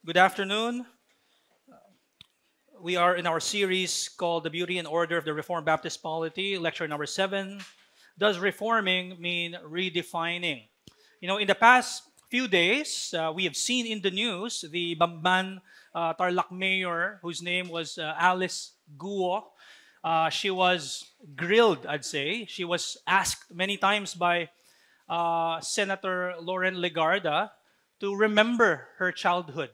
Good afternoon. We are in our series called The Beauty and Order of the Reformed Baptist Polity, lecture number 7. Does reforming mean redefining? In the past few days, we have seen in the news the Bamban Tarlac mayor, whose name was Alice Guo. She was grilled, I'd say. She was asked many times by Senator Lauren Legarda to remember her childhood.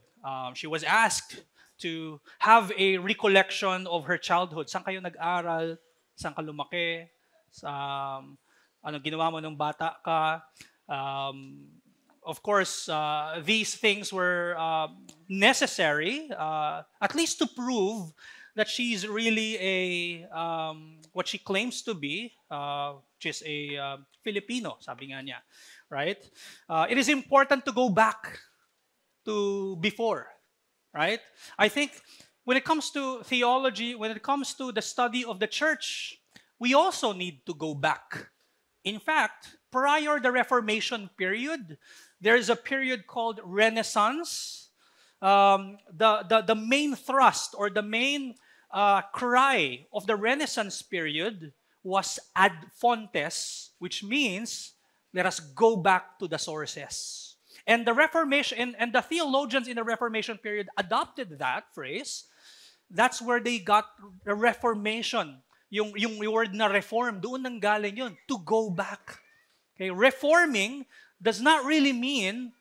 She was asked to have a recollection of her childhood. Saan kayo nag-aral? Saan ka lumaki? Ano ginawa mo nung bata ka? Um, of course, these things were necessary, at least to prove that she's really what she claims to be, which is a Filipino, sabi nga niya, right? It is important to go back to before, right? I think when it comes to theology, when it comes to the study of the church, we also need to go back. In fact, prior the Reformation period, there is a period called Renaissance. The main thrust or the main cry of the Renaissance period was ad fontes, which means let us go back to the sources. And the Reformation and the theologians in the Reformation period adopted that phrase. That's where they got the Reformation. Yung word na reform, doon nang galing yun, to go back. Okay, reforming does not really mean,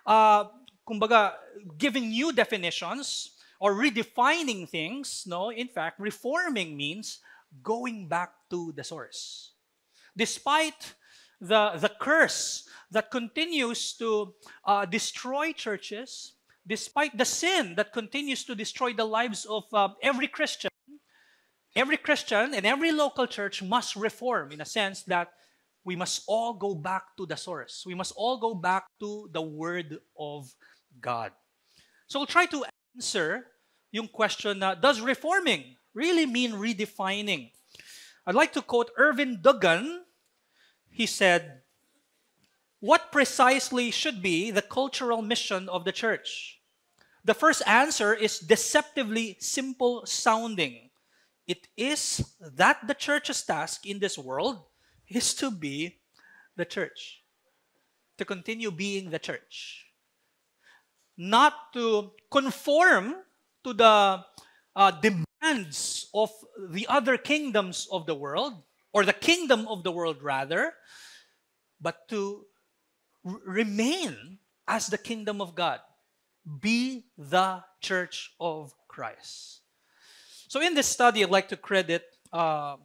kumbaga, giving new definitions or redefining things. No, in fact, reforming means going back to the source. Despite the curse that continues to destroy churches, despite the sin that continues to destroy the lives of every Christian and every local church must reform in a sense that we must all go back to the source. We must all go back to the Word of God. So we'll try to answer yung question na, does reforming really mean redefining? I'd like to quote Irvin Duggan. He said, what precisely should be the cultural mission of the church? The first answer is deceptively simple sounding. It is that the church's task in this world is to be the church, to continue being the church, not to conform to the demands of the other kingdoms of the world, or the kingdom of the world rather, but to remain as the kingdom of God. Be the church of Christ. So in this study, I'd like to credit,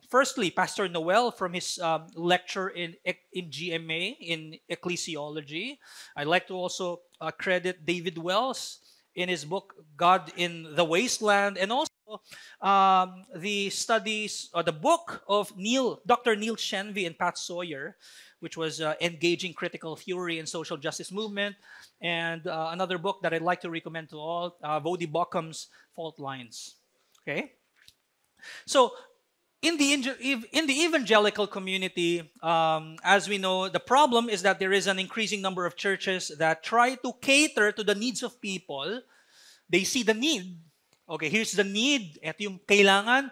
firstly, Pastor Noel from his lecture in GMA in ecclesiology. I'd like to also credit David Wells in his book, God in the Wasteland, and also the studies, or the book of Dr. Neil Shenvi and Pat Sawyer, which was Engaging Critical Theory and Social Justice Movement, and another book that I'd like to recommend to all, Vodi Bocham's Fault Lines. Okay? So, in the evangelical community, as we know, the problem is that there is an increasing number of churches that try to cater to the needs of people. They see the need. Okay, here's the need. Ito yung kailangan.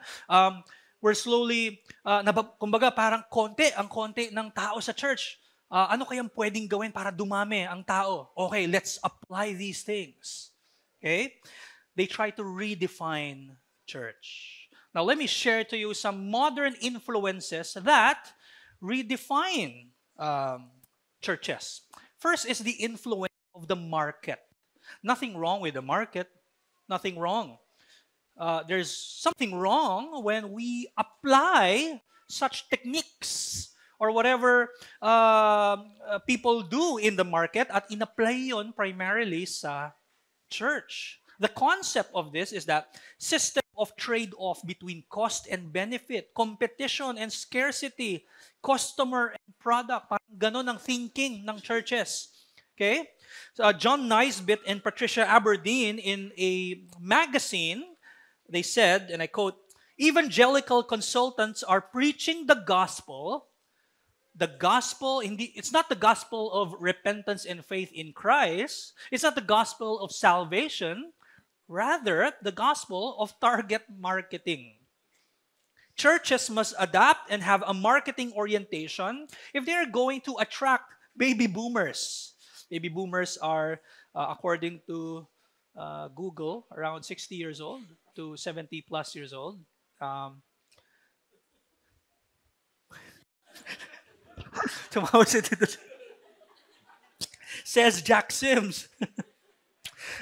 We're slowly, kumbaga parang ang konti ng tao sa church. Ano kayang pwedeng gawin para dumami ang tao? Okay, let's apply these things. Okay? They try to redefine church. Now, let me share to you some modern influences that redefine churches. First is the influence of the market. Nothing wrong with the market. Nothing wrong. There's something wrong when we apply such techniques or whatever people do in the market at in-apply yun primarily sa church. The concept of this is that system of trade-off between cost and benefit, competition and scarcity, customer and product. Parang ganon ang thinking ng churches. Okay? So, John Nisbet and Patricia Aberdeen in a magazine, they said, and I quote, evangelical consultants are preaching the gospel the gospel, it's not the gospel of repentance and faith in Christ. It's not the gospel of salvation. Rather, the gospel of target marketing. Churches must adapt and have a marketing orientation if they are going to attract baby boomers. Baby boomers are, according to Google, around 60 years old to 70 plus years old. Tumawa si Tito. Says Jack Sims,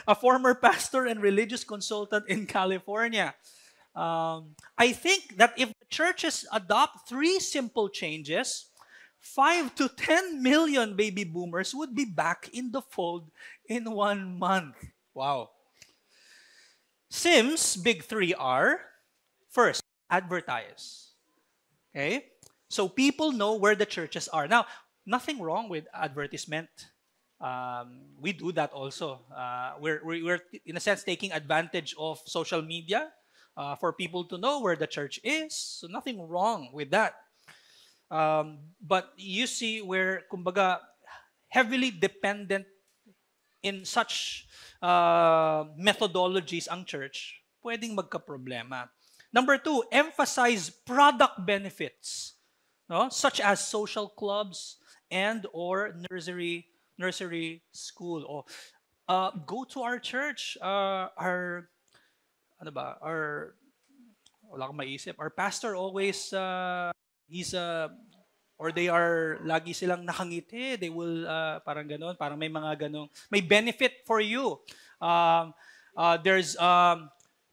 a former pastor and religious consultant in California. I think that if the churches adopt 3 simple changes, 5 to 10 million baby boomers would be back in the fold in 1 month. Wow. Sims' big 3 are, first, advertise. Okay? So people know where the churches are. Now, nothing wrong with advertisement. We do that also. We're, in a sense, taking advantage of social media for people to know where the church is. So nothing wrong with that. But you see where, kumbaga, heavily dependent in such methodologies ang church, pwedeng magka-problema. Number 2, emphasize product benefits, no? Such as social clubs and or nursery school. Go to our church. Our wala akong maisip. Our pastor always, they are, lagi silang nakangiti. They will, parang ganon, parang may mga ganon. May benefit for you.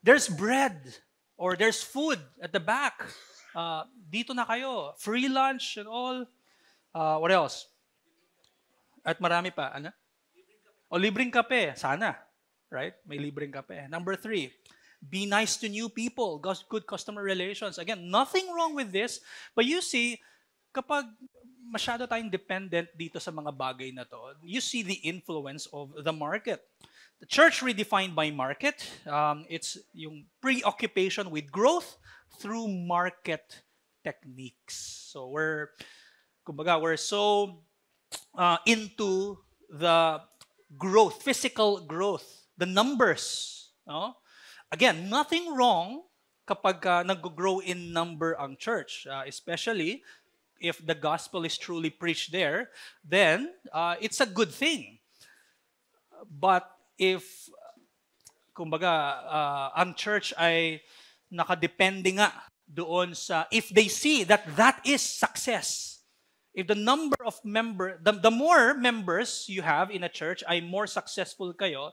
There's bread or there's food at the back. Dito na kayo. Free lunch and all. What else? At marami pa. Ano? Libreng kape. Sana. Right? May libreng kape. Number 3, be nice to new people. Good customer relations. Again, nothing wrong with this. But you see, kapag masyado tayong dependent dito sa mga bagay na to, you see the influence of the market. The church redefined by market, it's yung preoccupation with growth through market techniques. So we're so into the growth, physical growth, the numbers. No? Again, nothing wrong kapag nag-grow in number ang church, especially if the gospel is truly preached there, then it's a good thing. But if, kumbaga, ang church ay nakadepende nga doon sa, if they see that is success, if the number of the more members you have in a church ay more successful kayo,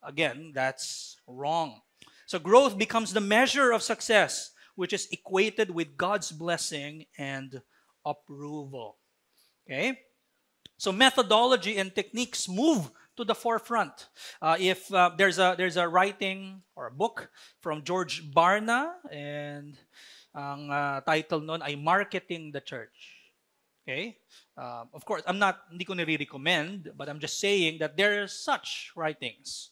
again, that's wrong. So growth becomes the measure of success, which is equated with God's blessing and approval. Okay? So methodology and techniques move to the forefront. If there's a writing or a book from George Barna, and ang title nun ay Marketing the Church. Okay? Of course, hindi ko nire-recommend, but I'm just saying that there are such writings.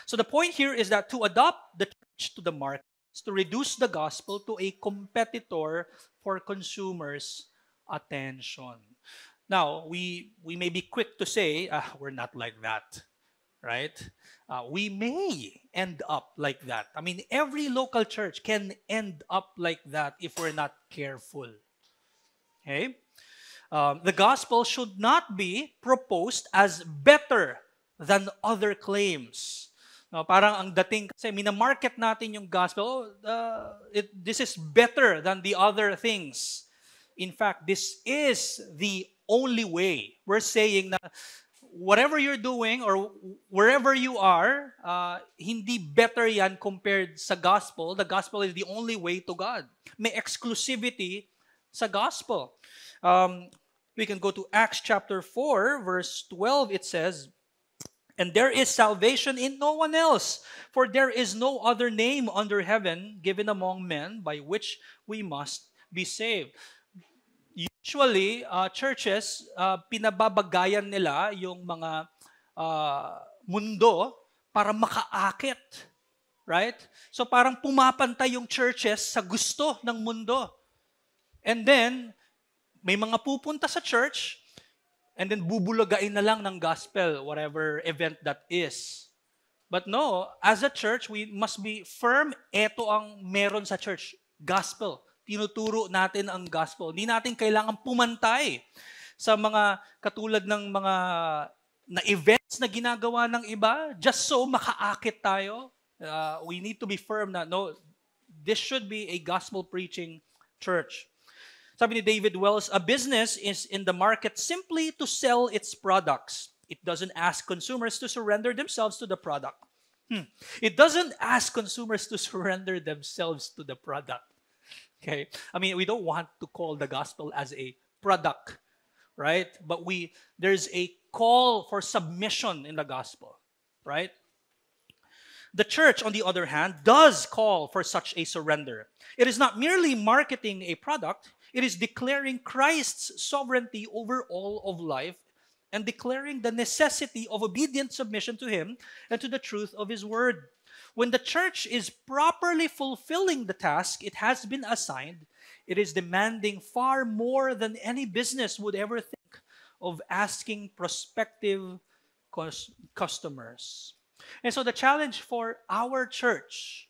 So the point here is that to adopt the church to the market is to reduce the gospel to a competitor for consumers' attention. Now, we may be quick to say, we're not like that, right? We may end up like that. I mean, every local church can end up like that if we're not careful. Okay? The gospel should not be proposed as better than other claims. No, parang ang dating kasi minamarket natin yung gospel, this is better than the other things. In fact, this is the only way. We're saying na whatever you're doing or wherever you are, hindi better yan compared sa gospel. The gospel is the only way to God. May exclusivity sa gospel. We can go to Acts chapter 4, verse 12. It says, "And there is salvation in no one else, for there is no other name under heaven given among men by which we must be saved." Usually, churches, pinababagayan nila yung mga mundo para makaakit. Right? So parang pumapantay yung churches sa gusto ng mundo. And then, May mga pupunta sa church and then bubulagain na lang ng gospel, whatever event that is. But no, as a church, we must be firm. Ito ang meron sa church. Gospel. Tinuturo natin ang gospel. Hindi natin kailangan pumantay sa mga katulad ng mga na events na ginagawa ng iba just so makaakit tayo. We need to be firm na, no, this should be a gospel preaching church. Sabi ni David Wells, a business is in the market simply to sell its products. It doesn't ask consumers to surrender themselves to the product. It doesn't ask consumers to surrender themselves to the product. Okay? I mean, we don't want to call the gospel as a product, right? But there's a call for submission in the gospel, right? The church, on the other hand, does call for such a surrender. It is not merely marketing a product, it is declaring Christ's sovereignty over all of life and declaring the necessity of obedient submission to Him and to the truth of His Word. When the church is properly fulfilling the task it has been assigned, it is demanding far more than any business would ever think of asking prospective customers. And so the challenge for our church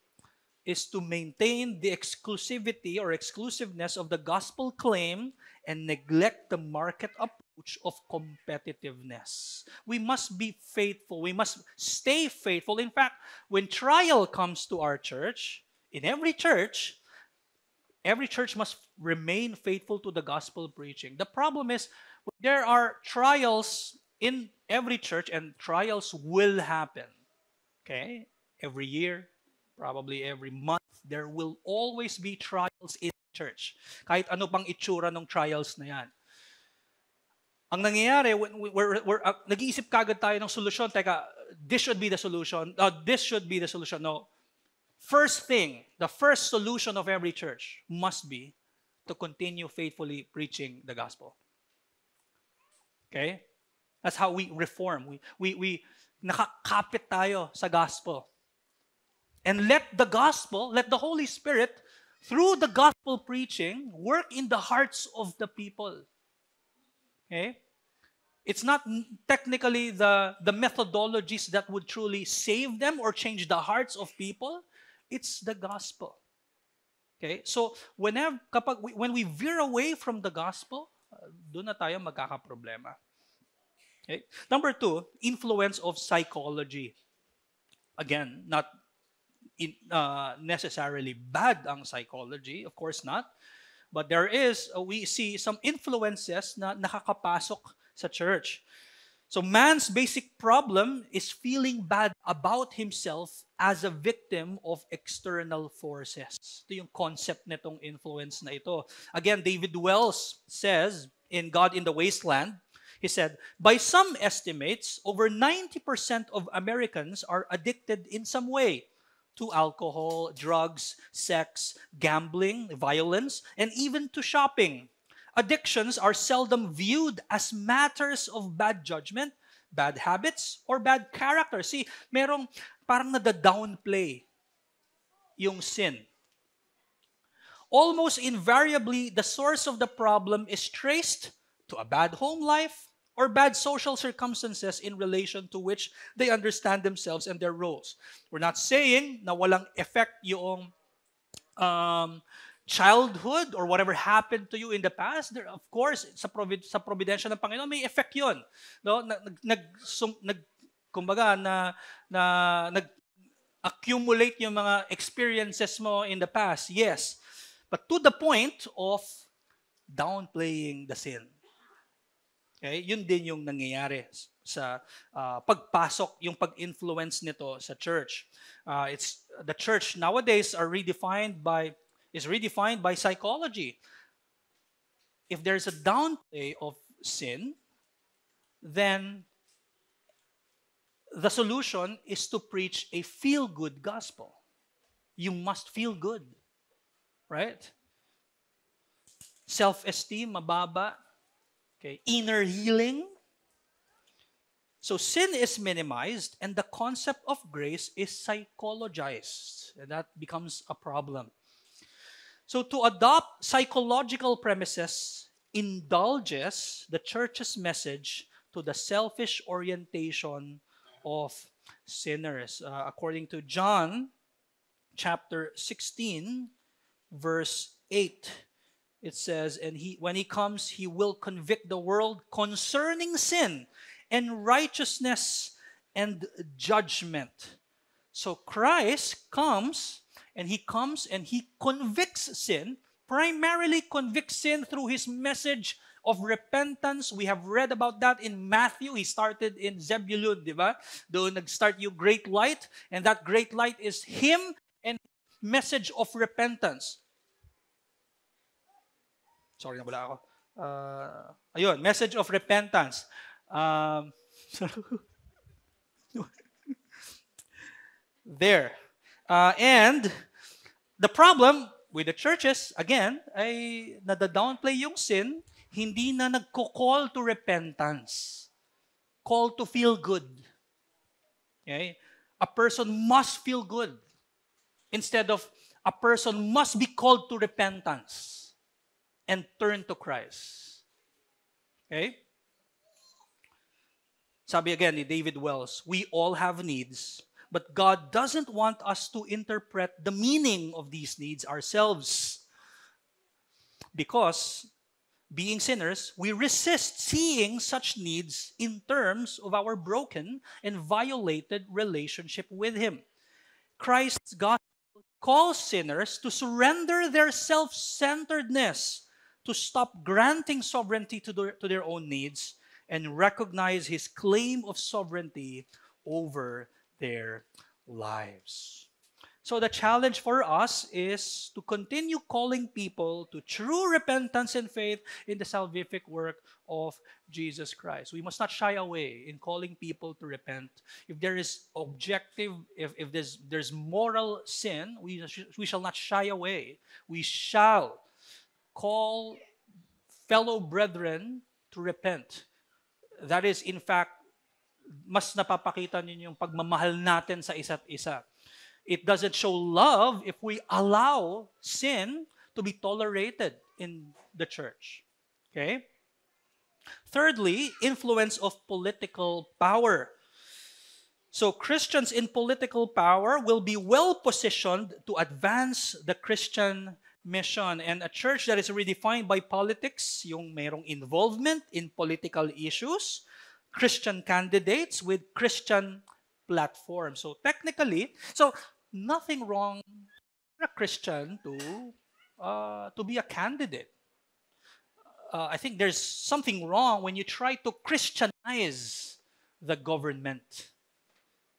is to maintain the exclusivity or exclusiveness of the gospel claim and neglect the market approach of competitiveness. We must be faithful. We must stay faithful. In fact, when trial comes to our church, in every church must remain faithful to the gospel preaching. The problem is, there are trials in every church, and trials will happen. Okay? Every year, probably every month, there will always be trials in church. Kahit ano pang itsura ng trials na yan. Ang nangyayari, nag-iisip kagad tayo ng solusyon. Teka, this should be the solution. This should be the solution. No. First thing, the first solution of every church must be to continue faithfully preaching the gospel. Okay? That's how we reform. We nakakapit tayo sa gospel. And let the Holy Spirit, through the gospel preaching, work in the hearts of the people. Okay? It's not technically the methodologies that would truly save them or change the hearts of people. It's the gospel. Okay? So, when we veer away from the gospel, doon na tayo magkakaproblema. Okay? Number 2, influence of psychology. Again, not necessarily bad ang psychology, of course not. But we see some influences na nakakapasok sa church. So man's basic problem is feeling bad about himself as a victim of external forces. Ito yung concept nitong influence na ito. Again, David Wells says in God in the Wasteland, he said, by some estimates, over 90% of Americans are addicted in some way to alcohol, drugs, sex, gambling, violence, and even to shopping. Addictions are seldom viewed as matters of bad judgment, bad habits, or bad character. See, merong parang nada-downplay yung sin. Almost invariably, the source of the problem is traced to a bad home life or bad social circumstances in relation to which they understand themselves and their roles. We're not saying na walang effect yung childhood or whatever happened to you in the past. There, of course, sa providensya ng Panginoon, may effect yun. No? Kumbaga, nag-accumulate yung mga experiences mo in the past. Yes. But to the point of downplaying the sin. Okay? Yun din yung nangyayari sa pagpasok, yung pag-influence nito sa church. The church nowadays is redefined by psychology. If there's a downplay of sin, then the solution is to preach a feel-good gospel. You must feel good. Right? Self-esteem, mababa. Okay, inner healing. So sin is minimized and the concept of grace is psychologized. And that becomes a problem. So to adopt psychological premises indulges the church's message to the selfish orientation of sinners. According to John chapter 16, verse 8, it says, and when he comes, he will convict the world concerning sin and righteousness and judgment. So Christ comes and he convicts sin, primarily convicts sin through his message of repentance. We have read about that in Matthew. He started in Zebulun, di ba? Doon nag-start yung great light, and that great light is him and message of repentance. Sorry, nabula ako. Ayun, message of repentance. There. And the problem with the churches, again, ay nada-downplay yung sin, hindi na nagko-call to repentance. Call to feel good. Okay? A person must feel good. Instead of a person must be called to repentance and turn to Christ. Okay? Sabi again ni David Wells, we all have needs, but God doesn't want us to interpret the meaning of these needs ourselves. Because, being sinners, we resist seeing such needs in terms of our broken and violated relationship with Him. Christ's gospel calls sinners to surrender their self-centeredness, to stop granting sovereignty to their own needs, and recognize His claim of sovereignty over their lives. So the challenge for us is to continue calling people to true repentance and faith in the salvific work of Jesus Christ. We must not shy away in calling people to repent. If there is objective, if there's moral sin, we shall not shy away. We shall call fellow brethren to repent. That is, in fact, mas napapakita ninyo yung pagmamahal natin sa isa't isa. It doesn't show love if we allow sin to be tolerated in the church. Okay? Thirdly, influence of political power. So Christians in political power will be well positioned to advance the Christian mission. And a church that is redefined by politics, yung mayroong involvement in political issues, Christian candidates with Christian platforms. So technically, nothing wrong for a Christian to be a candidate. I think there's something wrong when you try to Christianize the government.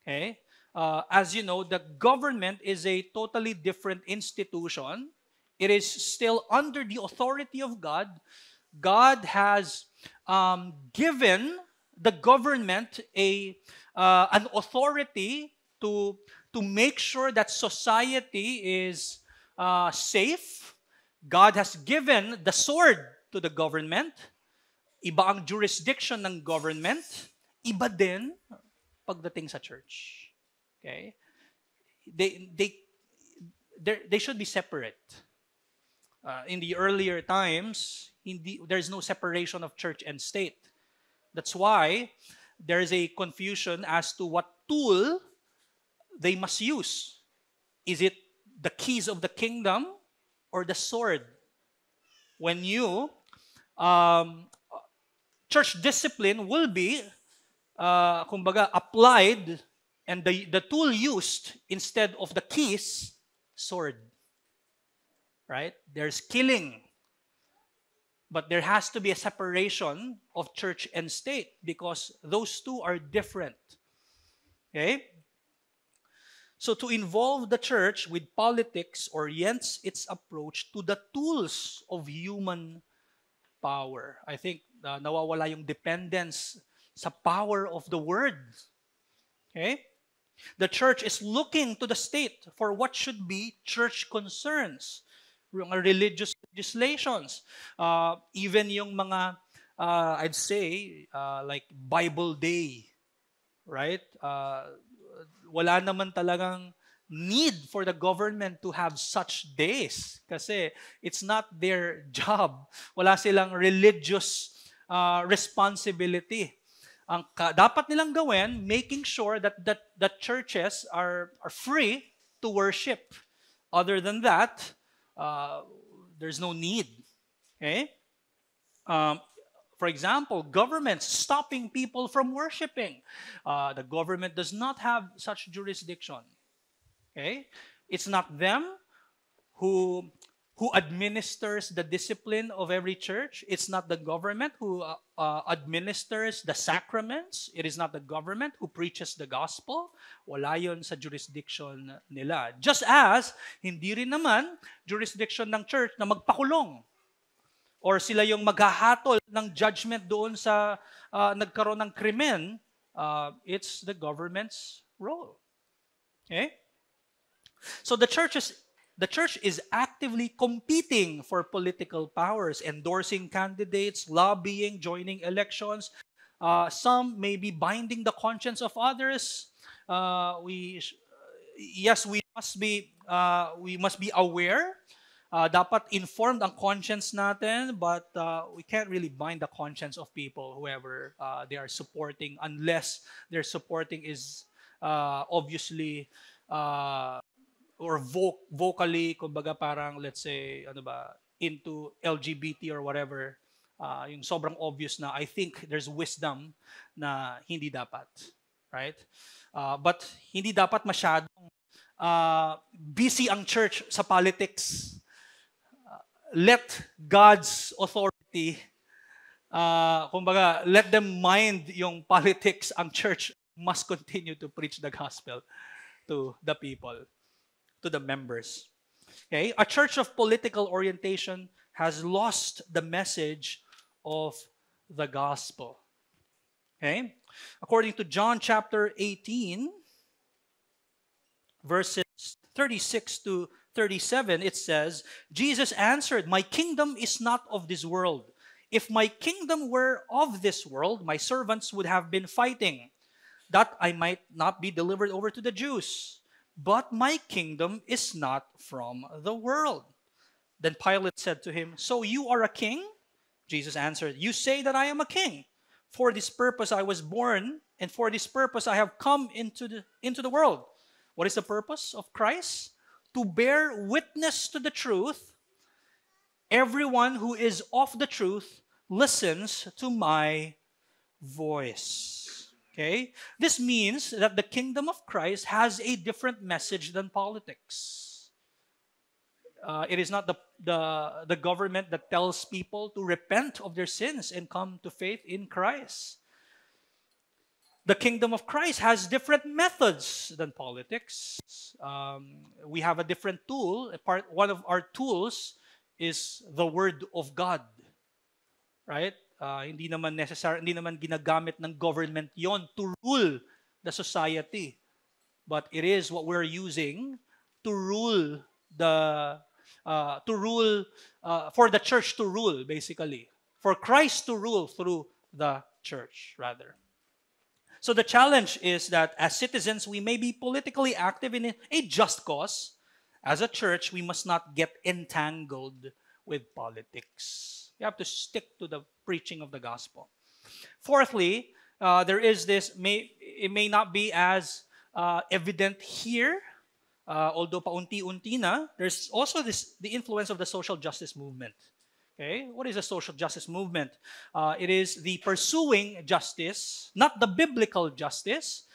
Okay? As you know, the government is a totally different institution. It is still under the authority of God. God has given the government an authority to make sure that society is safe. God has given the sword to the government. Iba ang jurisdiction ng government. Iba din pagdating sa church. Okay? They should be separate. In the earlier times, there's no separation of church and state. That's why there is a confusion as to what tool they must use. Is it the keys of the kingdom or the sword? When church discipline will be, applied, and the tool used instead of the keys, sword. Right? There's killing. But there has to be a separation of church and state because those two are different. Okay? So to involve the church with politics orients its approach to the tools of human power. I think nawawala yung dependence sa power of the word. Okay? The church is looking to the state for what should be church concerns, religious legislations, even yung mga, I'd say, like Bible Day, right? Wala naman talagang need for the government to have such days kasi it's not their job. Wala silang religious responsibility. Ang dapat nilang gawin, making sure that churches are free to worship. Other than that, there's no need. Okay? For example, governments stopping people from worshiping. The government does not have such jurisdiction. Okay? It's not them who administers the discipline of every church. It's not the government who administers the sacraments. It is not the government who preaches the gospel. Wala yun sa jurisdiction nila. Just as, hindi rin naman jurisdiction ng church na magpakulong or sila yung maghahatol ng judgment doon sa nagkaroon ng krimen. It's the government's role. Okay? So the church is actively competing for political powers, endorsing candidates, lobbying, joining elections. Some may be binding the conscience of others. We must be aware. Dapat informed ang conscience natin, but we can't really bind the conscience of people, whoever they are supporting, unless their supporting is obviously or vocally, kumbaga parang, let's say, into LGBT or whatever, yung sobrang obvious na, I think there's wisdom na hindi dapat. Right? But hindi dapat masyadong busy ang church sa politics. Let God's authority, kumbaga, let them mind yung politics. Ang church must continue to preach the gospel to the people, to the members. Okay? A church of political orientation has lost the message of the gospel. Okay? According to John chapter 18, verses 36 to 37, it says, Jesus answered, "My kingdom is not of this world. If my kingdom were of this world, my servants would have been fighting, that I might not be delivered over to the Jews. But my kingdom is not from the world." Then Pilate said to him, "So you are a king?" Jesus answered, "You say that I am a king. For this purpose I was born, and for this purpose I have come into the world." What is the purpose of Christ? To bear witness to the truth. Everyone who is of the truth listens to my voice. Okay? This means that the kingdom of Christ has a different message than politics. It is not the government that tells people to repent of their sins and come to faith in Christ. The kingdom of Christ has different methods than politics. We have a different tool. One of our tools is the Word of God. Right? Hindi naman ginagamit ng government yon to rule the society. But it is what we're using to rule for the church to rule, basically. For Christ to rule through the church, rather. So the challenge is that as citizens, we may be politically active in a just cause. As a church, we must not get entangled with politics. You have to stick to the preaching of the gospel. Fourthly, there is this, it may not be as evident here, although paunti-unti na, there's also the influence of the social justice movement. Okay? What is a social justice movement? It is the pursuing justice, not the biblical justice,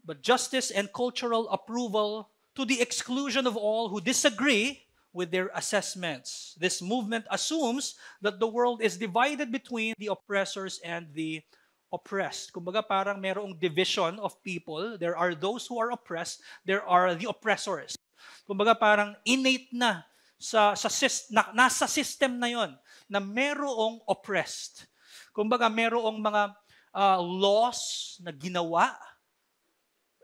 but justice and cultural approval to the exclusion of all who disagree with their assessments. This movement assumes that the world is divided between the oppressors and the oppressed. Kumbaga parang merong division of people. There are those who are oppressed, there are the oppressors. Kumbaga parang innate na nasa system na yon na merong oppressed. Kumbaga merong mga laws na ginawa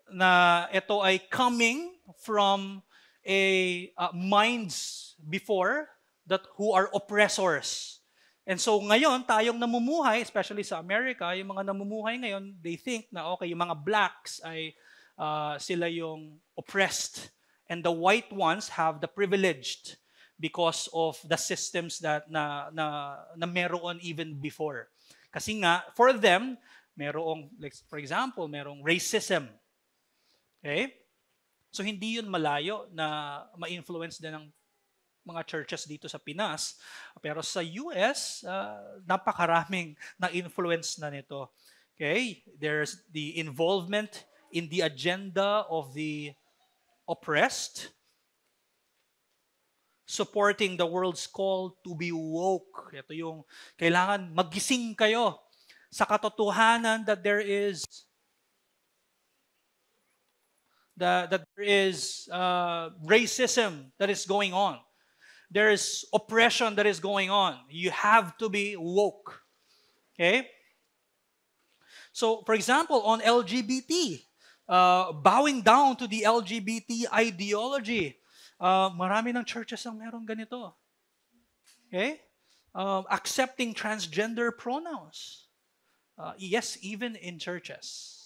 na ito ay coming from minds before that who are oppressors. And so ngayon, tayong namumuhay, especially sa America, yung mga namumuhay ngayon, they think na okay, yung mga blacks ay sila yung oppressed and the white ones have the privileged because of the systems that na meron even before. Kasi nga, for them, merong, like, for example, merong racism. Okay? So hindi yun malayo na ma-influence din ng mga churches dito sa Pinas. Pero sa US, napakaraming na-influence na nito. Okay? There's the involvement in the agenda of the oppressed, supporting the world's call to be woke. Ito yung kailangan magising kayo sa katotohanan that there is racism that is going on. There is oppression that is going on. You have to be woke. Okay? So, for example, on LGBT, bowing down to the LGBT ideology, marami ng churches ang meron ganito. Okay? Accepting transgender pronouns. Yes, even in churches.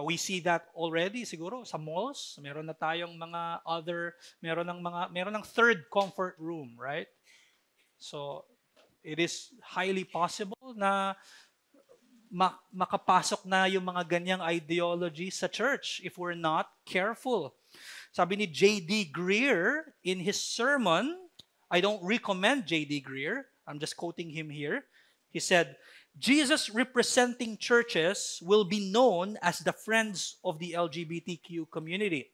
We see that already siguro sa malls. Meron na tayong mga meron ng third comfort room, right? So, it is highly possible na makapasok na yung mga ganyang ideology sa church if we're not careful. Sabi ni J.D. Greear in his sermon, I don't recommend J.D. Greear, I'm just quoting him here. He said, Jesus representing churches will be known as the friends of the LGBTQ community.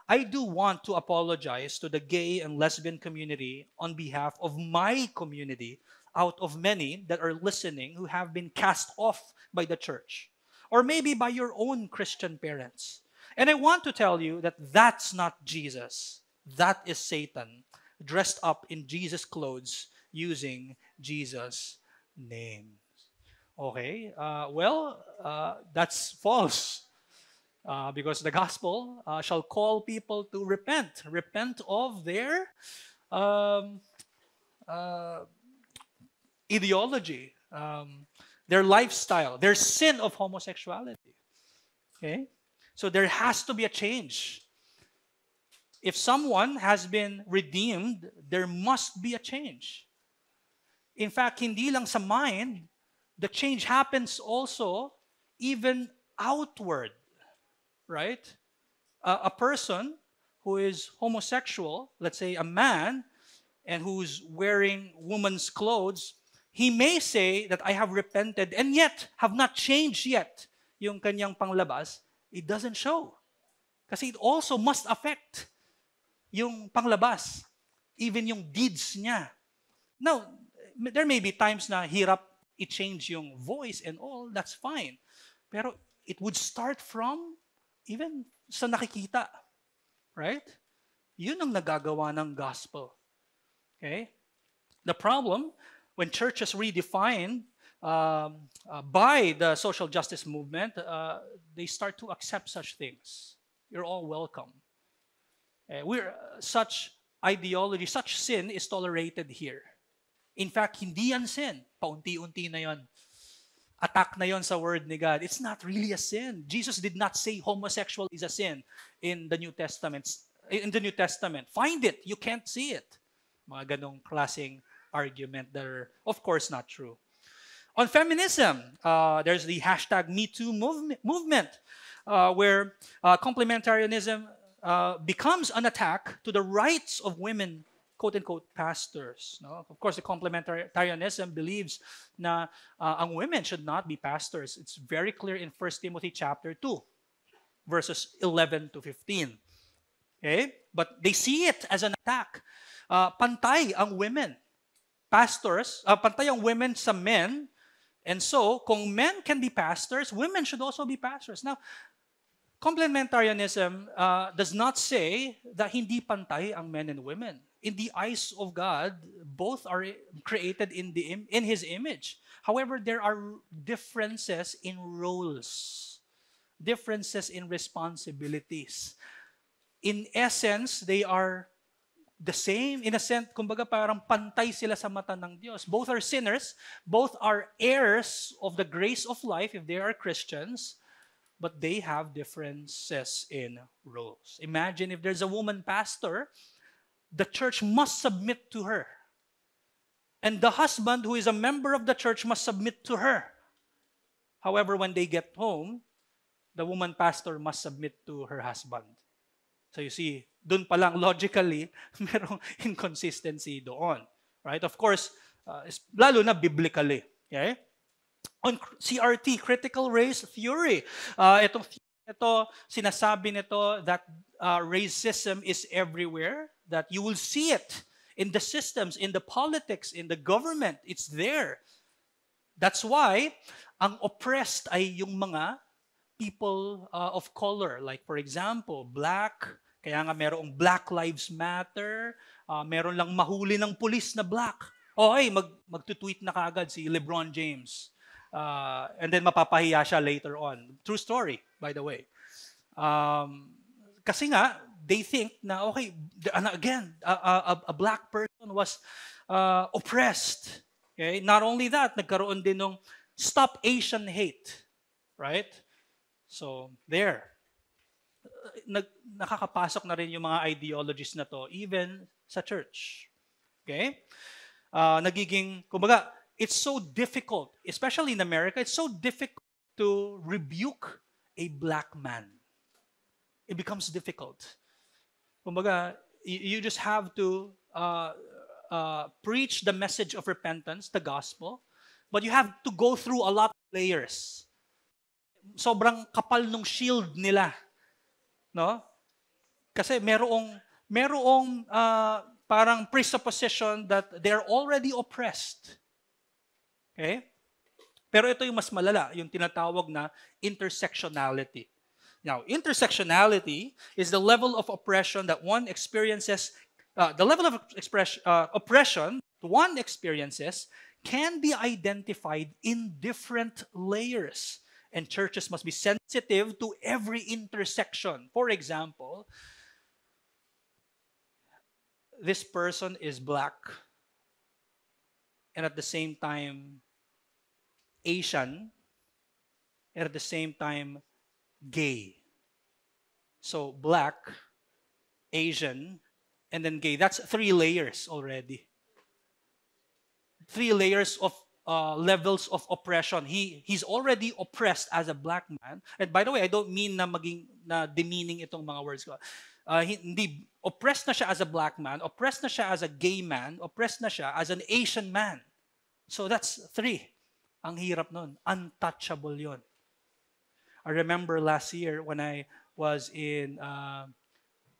I do want to apologize to the gay and lesbian community on behalf of my community out of many that are listening who have been cast off by the church or maybe by your own Christian parents. And I want to tell you that that's not Jesus. That is Satan dressed up in Jesus' clothes using Jesus' name. Okay, that's false. Because the gospel shall call people to repent of their ideology, their lifestyle, their sin of homosexuality. Okay, so there has to be a change. If someone has been redeemed, there must be a change. In fact, hindi lang sa mind, the change happens also even outward, right? A person who is homosexual, let's say a man, and who's wearing woman's clothes, he may say that I have repented and yet have not changed yet yung kanyang panglabas. It doesn't show. Kasi it also must affect yung panglabas, even yung deeds niya. Now, there may be times na hirap i-change yung voice and all, that's fine. Pero it would start from even sa nakikita. Right? Yun ang nagagawa ng gospel. Okay? The problem, when churches redefined by the social justice movement, they start to accept such things. You're all welcome. Such ideology, such sin is tolerated here. In fact, hindi yan sin. Paunti-unti na yon. Attack na yon sa word ni God. It's not really a sin. Jesus did not say homosexual is a sin in the New Testament. Find it. You can't see it. Mga ganong klaseng argument that are, of course, not true. On feminism, there's the hashtag #MeToo movement, where complementarianism becomes an attack to the rights of women, quote-unquote, pastors. No? Of course, the complementarianism believes na ang women should not be pastors. It's very clear in 1 Timothy chapter 2, verses 11 to 15. Okay? But they see it as an attack. Pantay ang women. Pastors, pantay ang women sa men. And so, kung men can be pastors, women should also be pastors. Now, complementarianism does not say that hindi pantay ang men and women. In the eyes of God, both are created in His image. However, there are differences in roles, differences in responsibilities. In essence, they are the same. In a sense, kumbaga parang pantay sila sa mata ng Diyos. Both are sinners, both are heirs of the grace of life if they are Christians, but they have differences in roles. Imagine if there's a woman pastor, the church must submit to her. And the husband, who is a member of the church, must submit to her. However, when they get home, the woman pastor must submit to her husband. So you see, dun pa lang logically, merong inconsistency doon. Right? Of course, lalo na biblically. Okay? On CRT, critical race theory, ito sinasabi nito that racism is everywhere, that you will see it in the systems, in the politics, in the government. It's there. That's why ang oppressed ay yung mga people of color. Like for example, black. Kaya nga merong Black Lives Matter. Meron lang mahuli ng pulis na black. Magtutweet na kaagad si LeBron James. And then mapapahiya siya later on. True story, by the way. Kasi nga, they think na, okay, again, a black person was oppressed. Okay? Not only that, nagkaroon din ng Stop Asian Hate. Right? So, there. Nakakapasok na rin yung mga ideologies na to, even sa church. Okay? Kumbaga, it's so difficult, especially in America, it's so difficult to rebuke a black man. It becomes difficult. Kumbaga, you just have to preach the message of repentance, the gospel, but you have to go through a lot of layers. Sobrang kapal nung shield nila. No? Kasi merong parang presupposition that they're already oppressed. Okay? Pero ito yung mas malala, yung tinatawag na intersectionality. Now, intersectionality is the level of oppression that one experiences, the level of oppression one experiences can be identified in different layers. And churches must be sensitive to every intersection. For example, this person is black and at the same time Asian and at the same time gay. So black, Asian, and then gay. That's 3 layers already. 3 layers of levels of oppression. He's already oppressed as a black man. And by the way, I don't mean na demeaning itong mga words ko. Hindi, oppressed na siya as a black man, oppressed na siya as a gay man, oppressed na siya as an Asian man. So that's 3. Ang hirap nun. Untouchable yon. I remember last year when I was in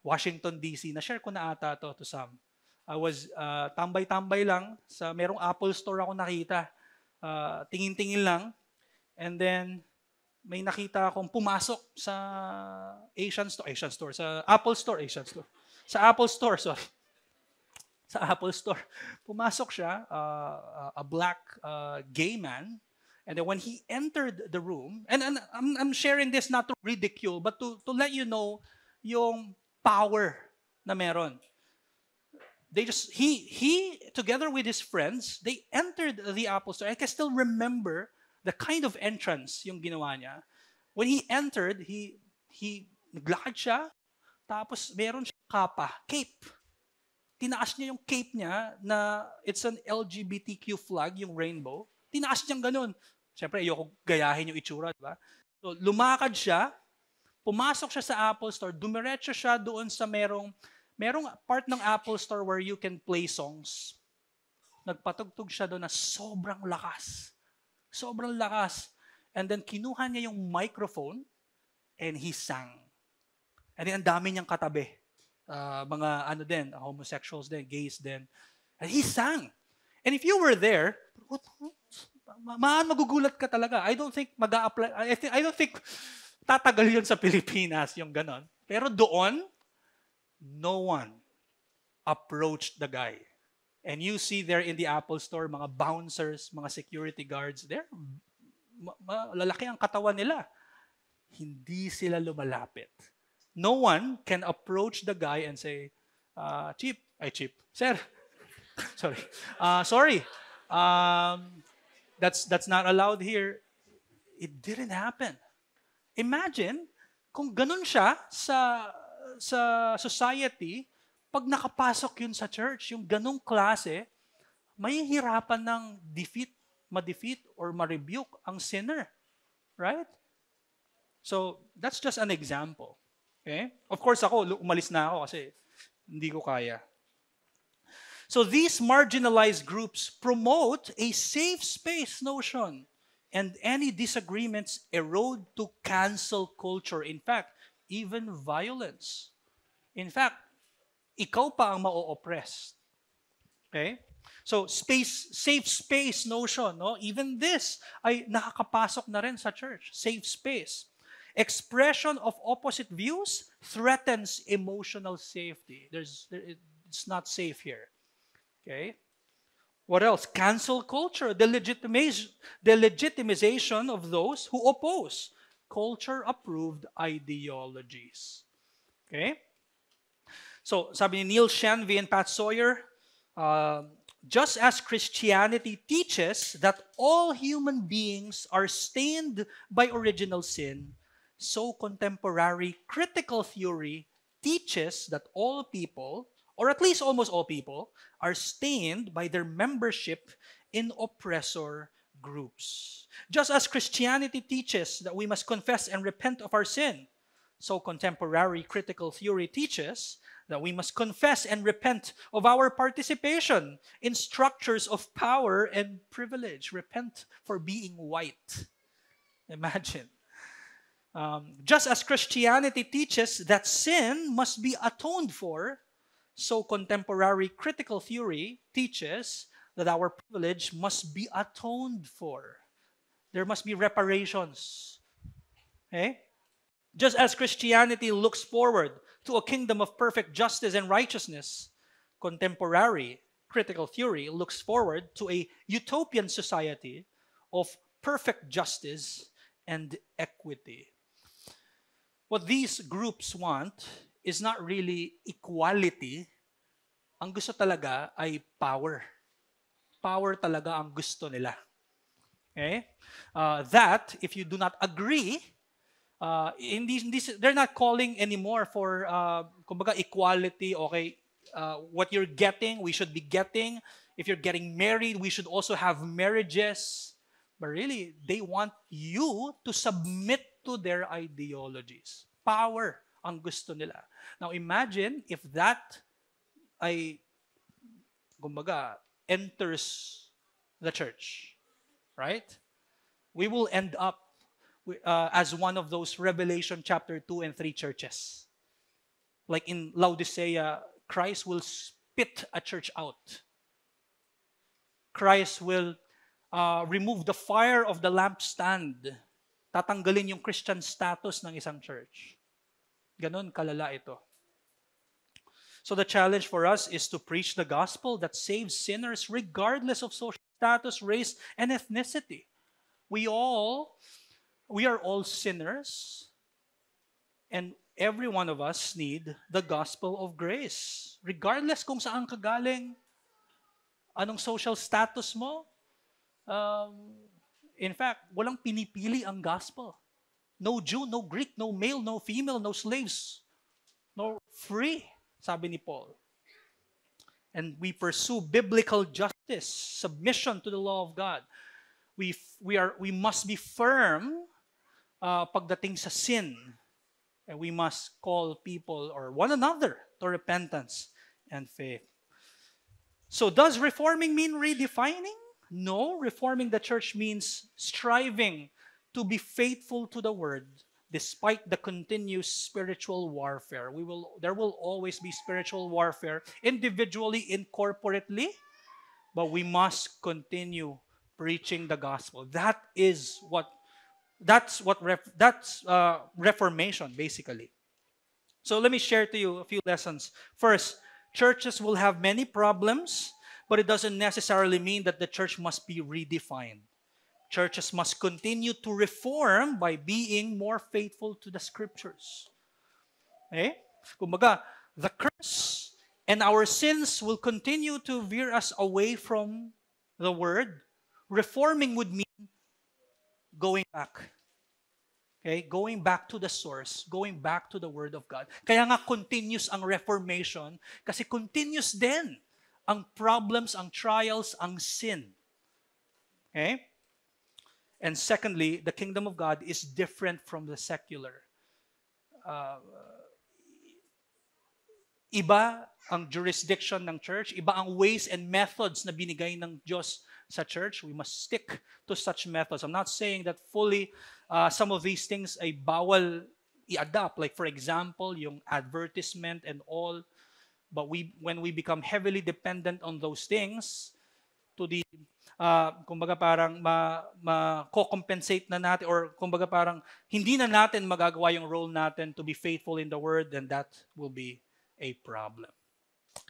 Washington, D.C., na-share ko na ata to Sam. I was tambay-tambay lang sa merong Apple Store ako nakita. Tingin-tingin lang. And then may nakita akong pumasok sa sa Apple Store, Sa Apple Store, sorry. Sa Apple Store. Pumasok siya, a black gay man. And then when he entered the room, and I'm sharing this not to ridicule, but to let you know yung power na meron. He together with his friends, they entered the Apple Store. I can still remember the kind of entrance yung ginawa niya. When he entered, he naglakad siya, tapos meron siyang cape. Tinaas niya yung cape niya na it's an LGBTQ flag, yung rainbow. Tinaas niyang ganun. Siyempre, ayoko gayahin yung itsura, diba? So, lumakad siya, pumasok siya sa Apple Store, dumiretso siya doon sa merong part ng Apple Store where you can play songs. Nagpatugtog siya doon na sobrang lakas. Sobrang lakas. And then kinuha niya yung microphone and he sang. And then ang dami niyang katabi. Mga homosexuals din, gays din. And he sang. And if you were there, magugulat ka talaga. I don't think mag-a-apply. I don't think tatagal yun sa Pilipinas, yung ganon. Pero doon, no one approached the guy. And you see there in the Apple Store, mga bouncers, mga security guards, there, lalaki ang katawan nila. Hindi sila lumalapit. No one can approach the guy and say, Chief, sir, sorry, that's not allowed here. It didn't happen. Imagine, kung ganun siya sa society, pag nakapasok yun sa church, yung ganung klase, may hirapan ng ma-defeat or ma-rebuke ang sinner. Right? So, that's just an example. Okay? Of course, ako, umalis na ako kasi hindi ko kaya. So, these marginalized groups promote a safe space notion, and any disagreements erode to cancel culture. In fact, even violence. In fact, ikaw pa ang ma-oppress. Okay? So, safe space notion, no? Even this ay nakakapasok na rin sa church. Safe space. Expression of opposite views threatens emotional safety. It's not safe here. Okay? What else? Cancel culture, the legitimization of those who oppose culture-approved ideologies. Okay? So, sabi ni Neil Shenvi and Pat Sawyer, just as Christianity teaches that all human beings are stained by original sin, so contemporary critical theory teaches that all people, or at least almost all people, are stained by their membership in oppressor groups. Just as Christianity teaches that we must confess and repent of our sin, so contemporary critical theory teaches that we must confess and repent of our participation in structures of power and privilege. Repent for being white. Imagine. Just as Christianity teaches that sin must be atoned for, so contemporary critical theory teaches that our privilege must be atoned for. There must be reparations. Okay? Just as Christianity looks forward to a kingdom of perfect justice and righteousness, contemporary critical theory looks forward to a utopian society of perfect justice and equity. What these groups want is not really equality. Ang gusto talaga ay power. Power talaga ang gusto nila. Okay? That, if you do not agree, they're not calling anymore for kumbaga equality. Okay, what you're getting, we should be getting. If you're getting married, we should also have marriages. But really, they want you to submit to their ideologies. Power ang gusto nila. Now imagine if that ay kumbaga enters the church, right? We will end up as one of those Revelation chapter 2 and 3 churches. Like in Laodicea, Christ will spit a church out. Christ will remove the fire of the lampstand. Tatanggalin yung Christian status ng isang church. Ganon kalala ito. So the challenge for us is to preach the gospel that saves sinners regardless of social status, race, and ethnicity. We are all sinners, and every one of us need the gospel of grace. Regardless kung saan ka galing, anong social status mo, in fact, walang pinipili ang gospel. No Jew, no Greek, no male, no female, no slaves, no free, sabi ni Paul. And we pursue biblical justice, submission to the law of God. We must be firm pagdating sa sin. And we must call people or one another to repentance and faith. So does reforming mean redefining? No, reforming the church means striving to be faithful to the word despite the continuous spiritual warfare. There will always be spiritual warfare, individually and corporately, but we must continue preaching the gospel. That's reformation, basically. So let me share to you a few lessons. First, churches will have many problems, but it doesn't necessarily mean that the church must be redefined. Churches must continue to reform by being more faithful to the scriptures. Okay? Kumbaga, the curse and our sins will continue to veer us away from the word. Reforming would mean going back. Okay? Going back to the source, going back to the Word of God. Kaya nga continuous ang Reformation kasi continuous din ang problems, ang trials, ang sin. Okay? And secondly, the kingdom of God is different from the secular. Iba ang jurisdiction ng church, iba ang ways and methods na binigay ng Diyos sa church. We must stick to such methods. I'm not saying that fully some of these things ay bawal i-adapt. Like for example, yung advertisement and all. But when we become heavily dependent on those things, to the kumbaga parang ma-compensate na natin or kumbaga parang hindi na natin magagawa yung role natin to be faithful in the Word, then that will be a problem.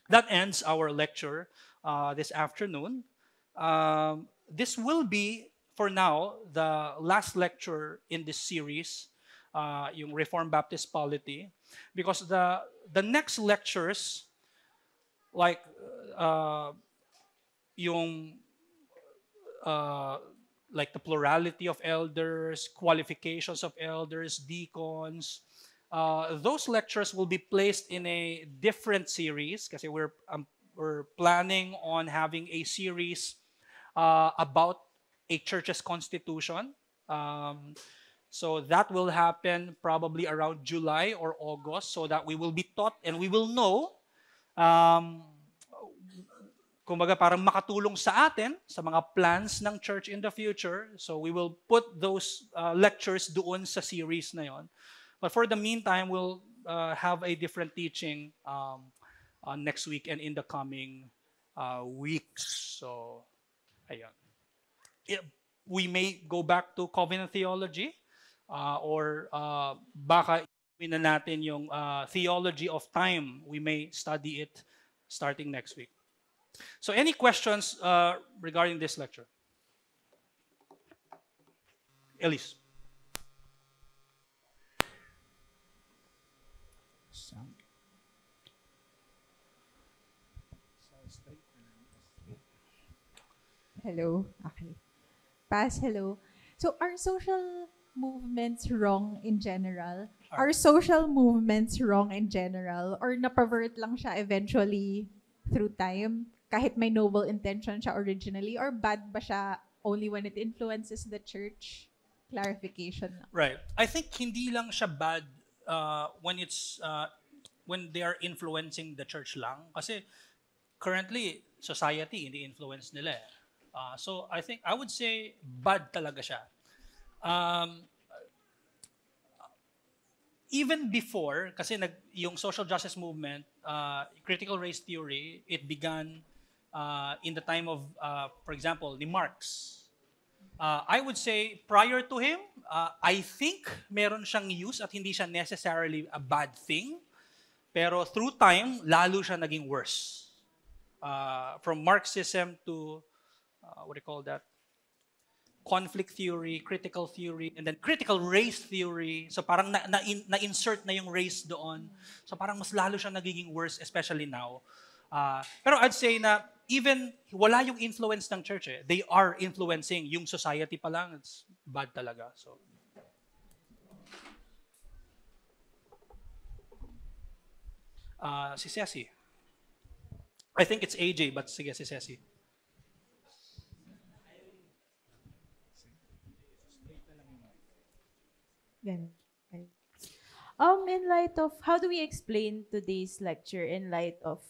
That ends our lecture this afternoon. This will be, for now, the last lecture in this series, yung Reformed Baptist Polity, because the next lectures, like yung like the plurality of elders, qualifications of elders, deacons, those lectures will be placed in a different series kasi we're planning on having a series about a church's constitution. So that will happen probably around July or August so that we will be taught and we will know kumbaga parang makatulong sa atin sa mga plans ng church in the future. So we will put those lectures doon sa series na yon. But for the meantime, we'll have a different teaching next week and in the coming weeks. So, ayun. We may go back to covenant theology or baka na natin yung theology of time. We may study it starting next week. So any questions regarding this lecture? Elise. Hello. Okay. Pass, hello. So are social movements wrong in general? Are social movements wrong in general? Or na-pervert lang siya eventually through time? Kahit may noble intention siya originally? Or bad ba siya only when it influences the church? Clarification lang. Right. I think hindi lang siya bad when they are influencing the church lang. Kasi currently, society, hindi influence nila eh. So I think, I would say, bad talaga siya. Even before, kasi yung social justice movement, critical race theory, it began in the time of, for example, ni Marx. I would say, prior to him, I think meron siyang use at hindi siya necessarily a bad thing. Pero through time, lalo siya naging worse. From Marxism to, what do you call that? Conflict theory, critical theory, and then critical race theory. So parang na-insert na yung race doon. So parang mas lalo siya nagiging worse, especially now. Pero I'd say na even wala yung influence ng church eh. They are influencing yung society pa lang. It's bad talaga. So si Ceci. I think it's AJ, but sige si Ceci. In light of, how do we explain today's lecture in light of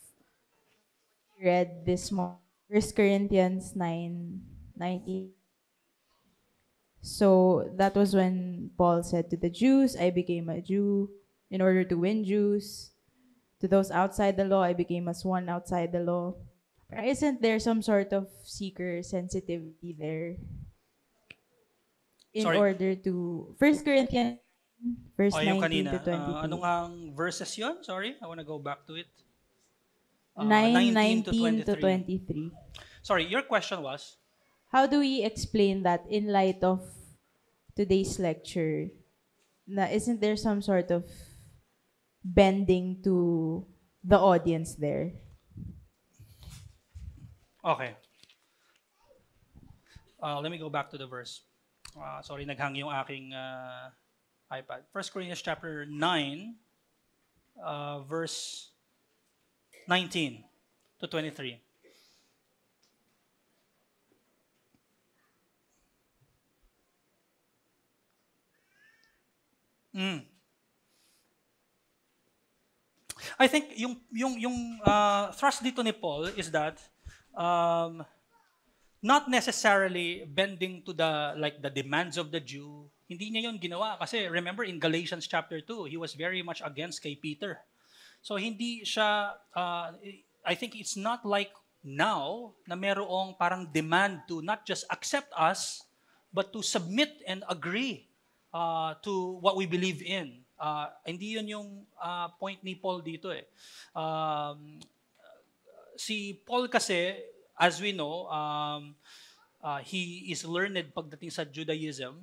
read this morning, 1 Corinthians 9:19? So that was when Paul said to the Jews, I became a Jew in order to win Jews. To those outside the law, I became as one outside the law. Isn't there some sort of seeker sensitivity there? In order to 1 Corinthians verse 19 to 22. Anong ang verses yun? Sorry, I want to go back to it. 19 to 23. Sorry, your question was? How do we explain that in light of today's lecture? Isn't there some sort of bending to the audience there? Okay. Let me go back to the verse. Sorry, naghang yung aking iPad. 1 Corinthians chapter 9, verse 19 to 23. I think yung thrust dito ni Paul is that um, not necessarily bending to the demands of the Jew. Hindi niya yun ginawa kasi remember in Galatians chapter 2, he was very much against kay Peter. So hindi siya I think it's not like now na merong parang demand to not just accept us but to submit and agree to what we believe in. Hindi yun yung point ni Paul dito eh. Si Paul kasi, as we know, he is learned pagdating sa Judaism.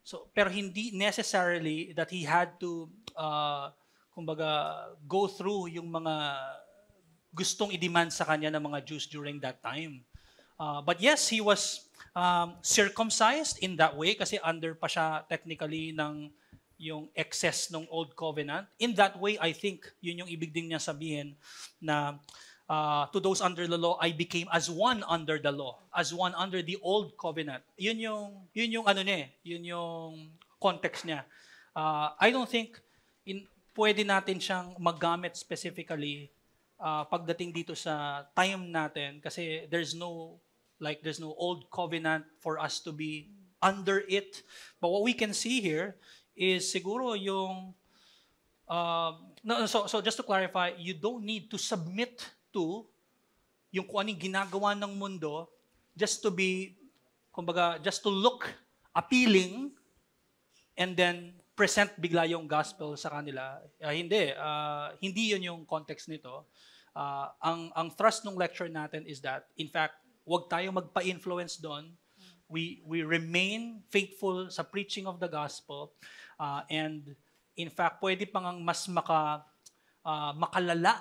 So, pero hindi necessarily that he had to, kumbaga, go through yung mga gustong i-demand sa kanya ng mga Jews during that time. But yes, he was circumcised in that way kasi under pa siya technically ng yung excess ng Old Covenant. In that way, I think, yun yung ibig din niya sabihin na to those under the law, I became as one under the law, as one under the Old Covenant. Yun yung ano niya, yun yung context niya. I don't think pwede natin siyang magamit specifically pagdating dito sa time natin kasi there's no Old Covenant for us to be under it. But what we can see here is siguro yung so just to clarify, you don't need to submit to yung kung anong ginagawa ng mundo just to be, kumbaga, just to look appealing and then present bigla yung gospel sa kanila. Hindi yun yung context nito. Ang thrust ng lecture natin is that, in fact, wag tayo magpa-influence doon. We remain faithful sa preaching of the gospel. And in fact, pwede pang mas makalala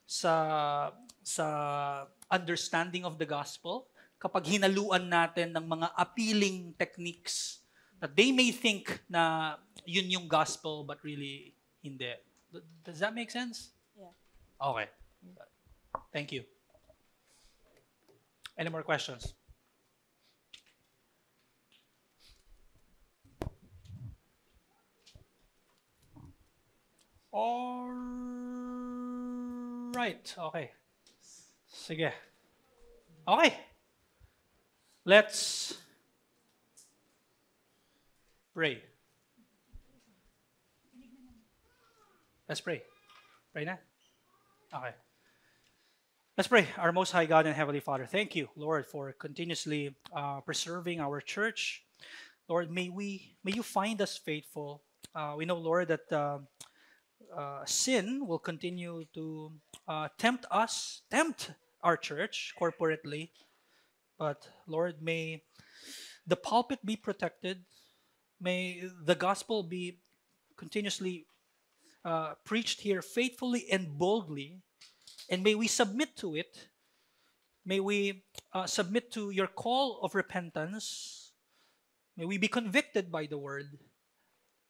sa understanding of the gospel kapag hinaluan natin ng mga appealing techniques that they may think na yun yung gospel but really hindi. Does that make sense? Yeah. Okay. Thank you. Any more questions? All right. Okay. Sige. Okay. Let's pray. Let's pray. Pray na? Okay. Let's pray. Our most high God and Heavenly Father, thank you, Lord, for continuously preserving our church. Lord, may you find us faithful. We know, Lord, that sin will continue to tempt our church corporately. But Lord, may the pulpit be protected. May the gospel be continuously preached here faithfully and boldly. And may we submit to it. May we submit to your call of repentance. May we be convicted by the word.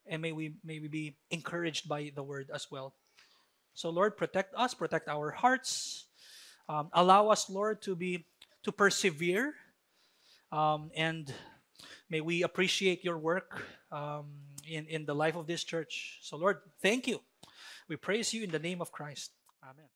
And may we be encouraged by the word as well. So Lord, protect us, protect our hearts. Allow us, Lord, to persevere. And may we appreciate your work in the life of this church. So Lord, thank you. We praise you in the name of Christ. Amen.